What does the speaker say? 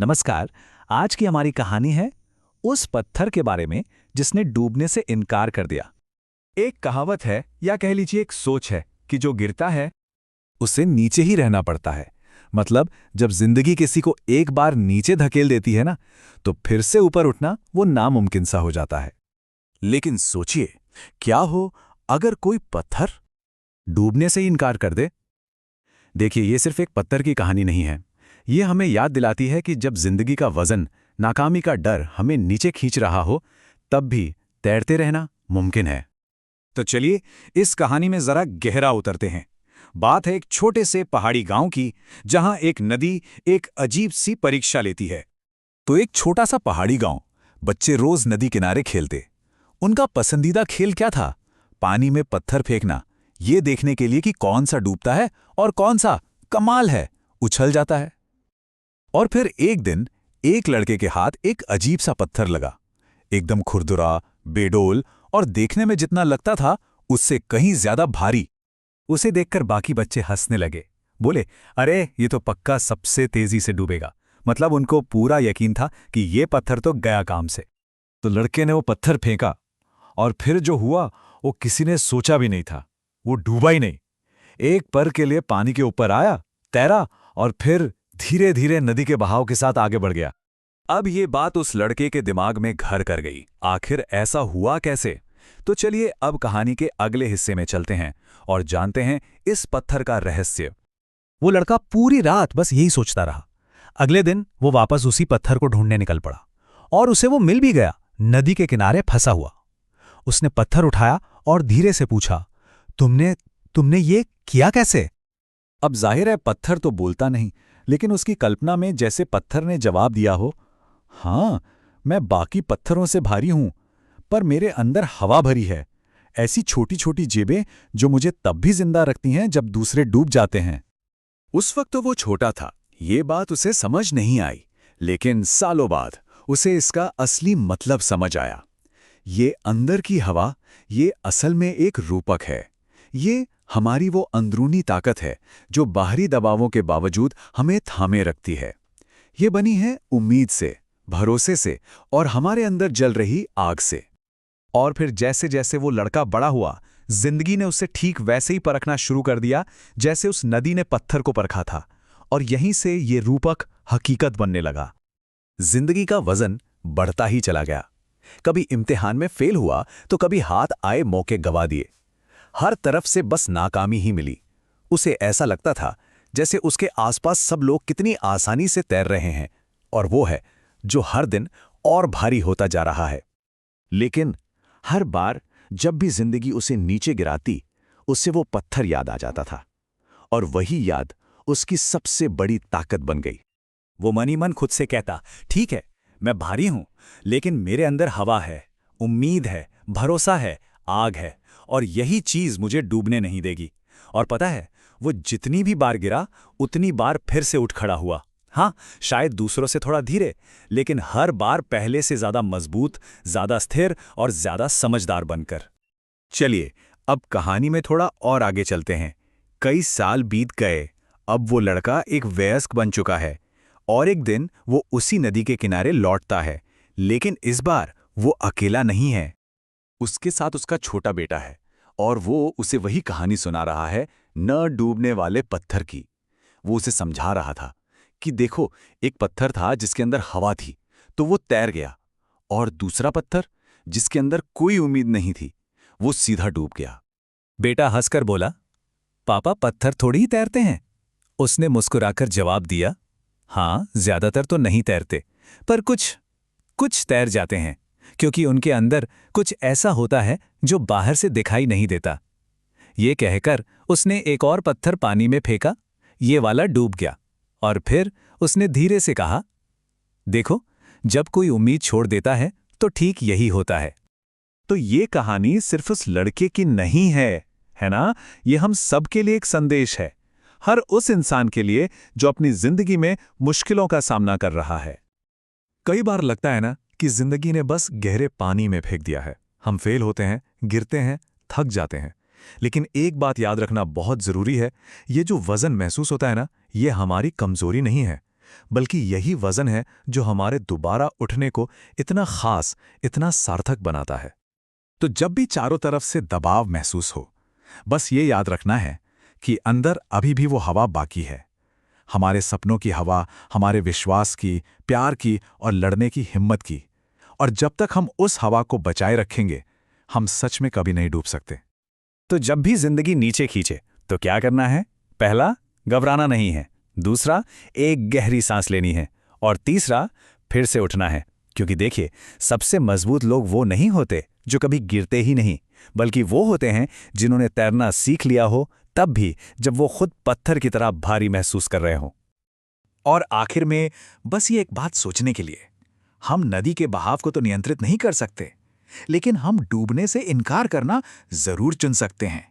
नमस्कार। आज की हमारी कहानी है उस पत्थर के बारे में जिसने डूबने से इनकार कर दिया। एक कहावत है या कह लीजिए एक सोच है कि जो गिरता है उसे नीचे ही रहना पड़ता है। मतलब जब जिंदगी किसी को एक बार नीचे धकेल देती है ना, तो फिर से ऊपर उठना वो नामुमकिन सा हो जाता है। लेकिन सोचिए, क्या हो अगर कोई पत्थर डूबने से ही इनकार कर दे। देखिए, ये सिर्फ एक पत्थर की कहानी नहीं है। ये हमें याद दिलाती है कि जब जिंदगी का वजन, नाकामी का डर हमें नीचे खींच रहा हो, तब भी तैरते रहना मुमकिन है। तो चलिए इस कहानी में जरा गहरा उतरते हैं। बात है एक छोटे से पहाड़ी गांव की, जहां एक नदी एक अजीब सी परीक्षा लेती है। तो एक छोटा सा पहाड़ी गांव, बच्चे रोज नदी किनारे खेलते। उनका पसंदीदा खेल क्या था? पानी में पत्थर फेंकना, ये देखने के लिए कि कौन सा डूबता है और कौन सा, कमाल है, उछल जाता है। और फिर एक दिन एक लड़के के हाथ एक अजीब सा पत्थर लगा, एकदम खुरदुरा, बेडोल और देखने में जितना लगता था उससे कहीं ज्यादा भारी। उसे देखकर बाकी बच्चे हंसने लगे। बोले, अरे ये तो पक्का सबसे तेजी से डूबेगा। मतलब उनको पूरा यकीन था कि ये पत्थर तो गया काम से। तो लड़के ने वो पत्थर फेंका और फिर जो हुआ वो किसी ने सोचा भी नहीं था। वो डूबा ही नहीं, एक पल के लिए पानी के ऊपर आया, तैरा और फिर धीरे धीरे नदी के बहाव के साथ आगे बढ़ गया। अब ये बात उस लड़के के दिमाग में घर कर गई। आखिर ऐसा हुआ कैसे? तो चलिए अब कहानी के अगले हिस्से में चलते हैं और जानते हैं इस पत्थर का रहस्य। वो लड़का पूरी रात बस यही सोचता रहा। अगले दिन वो वापस उसी पत्थर को ढूंढने निकल पड़ा और उसे वो मिल भी गया, नदी के किनारे फंसा हुआ। उसने पत्थर उठाया और धीरे से पूछा, तुमने ये किया कैसे? अब जाहिर है पत्थर तो बोलता नहीं, लेकिन उसकी कल्पना में जैसे पत्थर ने जवाब दिया हो, हाँ, मैं बाकी पत्थरों से भारी हूं, पर मेरे अंदर हवा भरी है, ऐसी छोटी छोटी जेबें जो मुझे तब भी जिंदा रखती हैं जब दूसरे डूब जाते हैं। उस वक्त तो वो छोटा था, ये बात उसे समझ नहीं आई, लेकिन सालों बाद उसे इसका असली मतलब समझ आया। ये अंदर की हवा, ये असल में एक रूपक है। ये हमारी वो अंदरूनी ताकत है जो बाहरी दबावों के बावजूद हमें थामे रखती है। ये बनी है उम्मीद से, भरोसे से और हमारे अंदर जल रही आग से। और फिर जैसे जैसे वो लड़का बड़ा हुआ, जिंदगी ने उसे ठीक वैसे ही परखना शुरू कर दिया जैसे उस नदी ने पत्थर को परखा था, और यहीं से ये रूपक हकीकत बनने लगा। जिंदगी का वजन बढ़ता ही चला गया। कभी इम्तिहान में फेल हुआ तो कभी हाथ आए मौके गवा दिए। हर तरफ से बस नाकामी ही मिली। उसे ऐसा लगता था जैसे उसके आसपास सब लोग कितनी आसानी से तैर रहे हैं और वो है जो हर दिन और भारी होता जा रहा है। लेकिन हर बार जब भी जिंदगी उसे नीचे गिराती, उससे वो पत्थर याद आ जाता था, और वही याद उसकी सबसे बड़ी ताकत बन गई। वो मन ही मन खुद से कहता, ठीक है, मैं भारी हूं, लेकिन मेरे अंदर हवा है, उम्मीद है, भरोसा है, आग है, और यही चीज मुझे डूबने नहीं देगी। और पता है, वो जितनी भी बार गिरा उतनी बार फिर से उठ खड़ा हुआ। हाँ, शायद दूसरों से थोड़ा धीरे, लेकिन हर बार पहले से ज्यादा मजबूत, ज्यादा स्थिर और ज्यादा समझदार बनकर। चलिए अब कहानी में थोड़ा और आगे चलते हैं। कई साल बीत गए। अब वो लड़का एक वयस्क बन चुका है और एक दिन वो उसी नदी के किनारे लौटता है, लेकिन इस बार वो अकेला नहीं है। उसके साथ उसका छोटा बेटा है और वो उसे वही कहानी सुना रहा है, न डूबने वाले पत्थर की। वो उसे समझा रहा था कि देखो, एक पत्थर था जिसके अंदर हवा थी, तो वो तैर गया, और दूसरा पत्थर जिसके अंदर कोई उम्मीद नहीं थी, वो सीधा डूब गया। बेटा हंसकर बोला, पापा पत्थर थोड़ी ही तैरते हैं। उसने मुस्कुराकर जवाब दिया, हाँ, ज्यादातर तो नहीं तैरते, पर कुछ तैर जाते हैं, क्योंकि उनके अंदर कुछ ऐसा होता है जो बाहर से दिखाई नहीं देता। ये कहकर उसने एक और पत्थर पानी में फेंका। ये वाला डूब गया, और फिर उसने धीरे से कहा, देखो, जब कोई उम्मीद छोड़ देता है तो ठीक यही होता है। तो ये कहानी सिर्फ उस लड़के की नहीं है ना? ये हम सब के लिए एक संदेश है, हर उस इंसान के लिए जो अपनी जिंदगी में मुश्किलों का सामना कर रहा है। कई बार लगता है ना कि जिंदगी ने बस गहरे पानी में फेंक दिया है। हम फेल होते हैं, गिरते हैं, थक जाते हैं, लेकिन एक बात याद रखना बहुत जरूरी है, ये जो वजन महसूस होता है ना, ये हमारी कमजोरी नहीं है, बल्कि यही वजन है जो हमारे दोबारा उठने को इतना खास, इतना सार्थक बनाता है। तो जब भी चारों तरफ से दबाव महसूस हो, बस ये याद रखना है कि अंदर अभी भी वो हवा बाकी है। हमारे सपनों की हवा, हमारे विश्वास की, प्यार की और लड़ने की हिम्मत की। और जब तक हम उस हवा को बचाए रखेंगे, हम सच में कभी नहीं डूब सकते। तो जब भी जिंदगी नीचे खींचे तो क्या करना है? पहला, घबराना नहीं है। दूसरा, एक गहरी सांस लेनी है। और तीसरा, फिर से उठना है। क्योंकि देखिए, सबसे मजबूत लोग वो नहीं होते जो कभी गिरते ही नहीं, बल्कि वो होते हैं जिन्होंने तैरना सीख लिया हो, तब भी जब वो खुद पत्थर की तरह भारी महसूस कर रहे हों। और आखिर में बस ये एक बात सोचने के लिए, हम नदी के बहाव को तो नियंत्रित नहीं कर सकते, लेकिन हम डूबने से इनकार करना जरूर चुन सकते हैं।